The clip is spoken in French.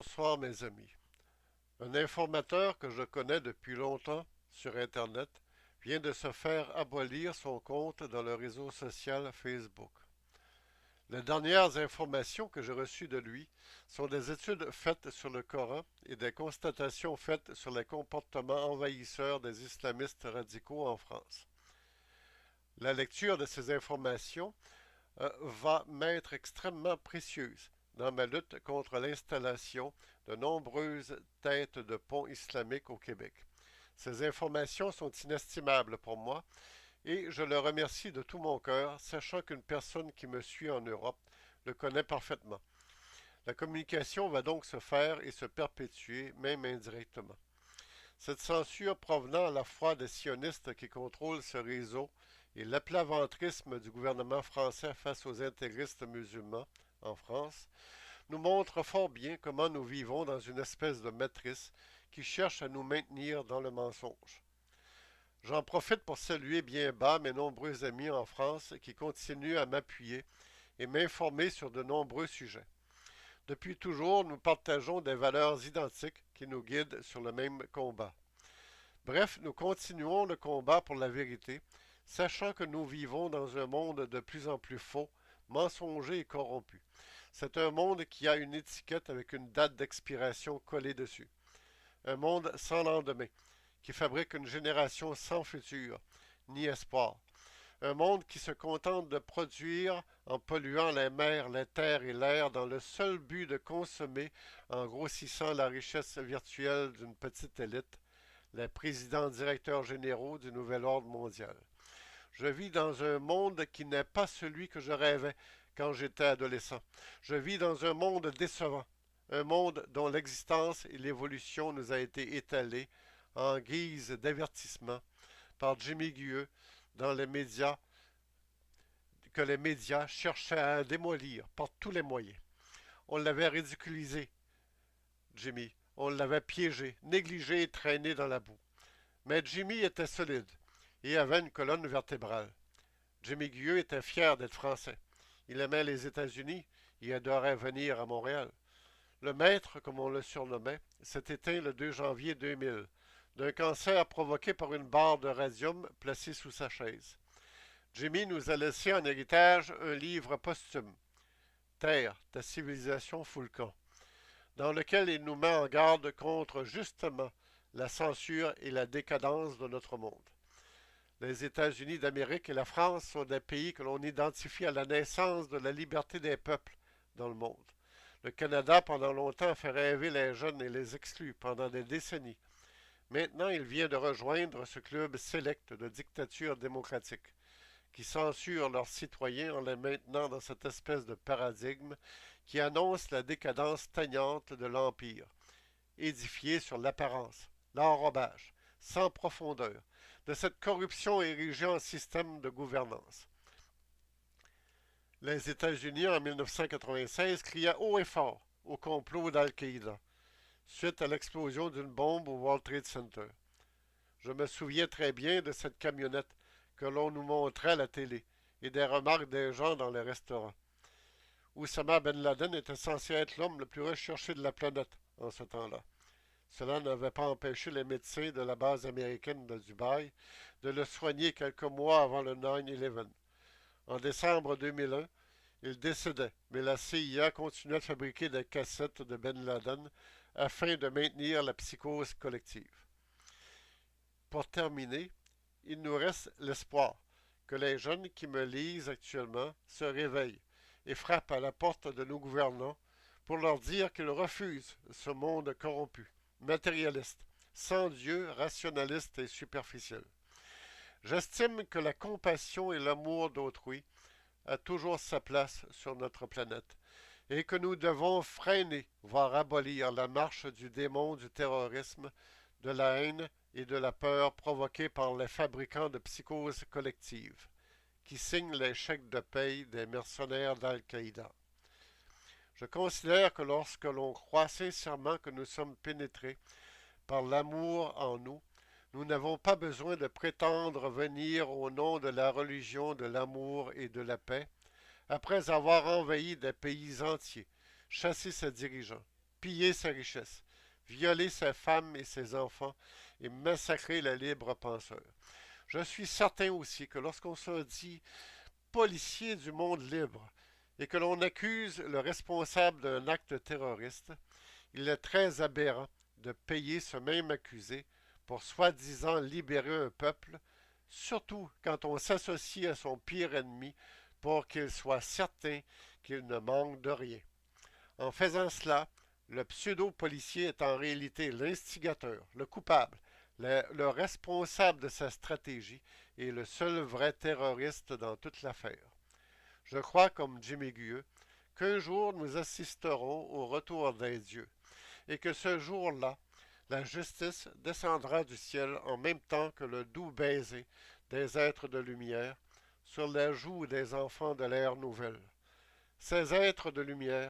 Bonsoir mes amis. Un informateur que je connais depuis longtemps sur Internet vient de se faire abolir son compte dans le réseau social Facebook. Les dernières informations que j'ai reçues de lui sont des études faites sur le Coran et des constatations faites sur les comportements envahisseurs des islamistes radicaux en France. La lecture de ces informations va m'être extrêmement précieuse dans ma lutte contre l'installation de nombreuses têtes de pont islamiques au Québec. Ces informations sont inestimables pour moi et je le remercie de tout mon cœur, sachant qu'une personne qui me suit en Europe le connaît parfaitement. La communication va donc se faire et se perpétuer, même indirectement. Cette censure provenant à la fois des sionistes qui contrôlent ce réseau et l'aplaventrisme du gouvernement français face aux intégristes musulmans en France nous montre fort bien comment nous vivons dans une espèce de matrice qui cherche à nous maintenir dans le mensonge. J'en profite pour saluer bien bas mes nombreux amis en France qui continuent à m'appuyer et m'informer sur de nombreux sujets. Depuis toujours, nous partageons des valeurs identiques qui nous guident sur le même combat. Bref, nous continuons le combat pour la vérité, sachant que nous vivons dans un monde de plus en plus faux, mensonger et corrompu. C'est un monde qui a une étiquette avec une date d'expiration collée dessus. Un monde sans lendemain, qui fabrique une génération sans futur, ni espoir. Un monde qui se contente de produire en polluant les mers, les terres et l'air dans le seul but de consommer en grossissant la richesse virtuelle d'une petite élite, les présidents directeurs généraux du nouvel ordre mondial. Je vis dans un monde qui n'est pas celui que je rêvais quand j'étais adolescent. Je vis dans un monde décevant, un monde dont l'existence et l'évolution nous a été étalées en guise d'avertissement par Jimmy Guilleux dans les médias que les médias cherchaient à démolir par tous les moyens. On l'avait ridiculisé, Jimmy. On l'avait piégé, négligé et traîné dans la boue. Mais Jimmy était solide et avait une colonne vertébrale. Jimmy Guilleux était fier d'être français. Il aimait les États-Unis et adorait venir à Montréal. Le maître, comme on le surnommait, s'est éteint le 2 janvier 2000 d'un cancer provoqué par une barre de radium placée sous sa chaise. Jimmy nous a laissé en héritage un livre posthume, Terre, ta civilisation fout le camp, dans lequel il nous met en garde contre justement la censure et la décadence de notre monde. Les États-Unis d'Amérique et la France sont des pays que l'on identifie à la naissance de la liberté des peuples dans le monde. Le Canada, pendant longtemps, a fait rêver les jeunes et les exclut pendant des décennies. Maintenant, il vient de rejoindre ce club sélect de dictatures démocratiques qui censurent leurs citoyens en les maintenant dans cette espèce de paradigme qui annonce la décadence stagnante de l'Empire, édifié sur l'apparence, l'enrobage, sans profondeur, de cette corruption érigée en système de gouvernance. Les États-Unis, en 1996, criaient haut et fort au complot d'Al-Qaïda, suite à l'explosion d'une bombe au World Trade Center. Je me souviens très bien de cette camionnette que l'on nous montrait à la télé et des remarques des gens dans les restaurants. Oussama Ben Laden était censé être l'homme le plus recherché de la planète en ce temps-là. Cela n'avait pas empêché les médecins de la base américaine de Dubaï de le soigner quelques mois avant le 9/11. En décembre 2001, il décédait, mais la CIA continuait de fabriquer des cassettes de Ben Laden afin de maintenir la psychose collective. Pour terminer, il nous reste l'espoir que les jeunes qui me lisent actuellement se réveillent et frappent à la porte de nos gouvernants pour leur dire qu'ils refusent ce monde corrompu, matérialiste, sans Dieu, rationaliste et superficiel. J'estime que la compassion et l'amour d'autrui a toujours sa place sur notre planète et que nous devons freiner, voire abolir la marche du démon du terrorisme, de la haine et de la peur provoquée par les fabricants de psychoses collectives, qui signent les chèques de paye des mercenaires d'Al-Qaïda. Je considère que lorsque l'on croit sincèrement que nous sommes pénétrés par l'amour en nous, nous n'avons pas besoin de prétendre venir au nom de la religion de l'amour et de la paix, après avoir envahi des pays entiers, chassé ses dirigeants, piller ses richesses, violer ses femmes et ses enfants et massacrer les libres penseurs. Je suis certain aussi que lorsqu'on se dit policier du monde libre et que l'on accuse le responsable d'un acte terroriste, il est très aberrant de payer ce même accusé pour soi-disant libérer un peuple, surtout quand on s'associe à son pire ennemi pour qu'il soit certain qu'il ne manque de rien. En faisant cela, le pseudo-policier est en réalité l'instigateur, le coupable, le responsable de sa stratégie et le seul vrai terroriste dans toute l'affaire. Je crois, comme Jimmy Gueux, qu'un jour nous assisterons au retour des dieux, et que ce jour-là, la justice descendra du ciel en même temps que le doux baiser des êtres de lumière sur les joues des enfants de l'ère nouvelle. Ces êtres de lumière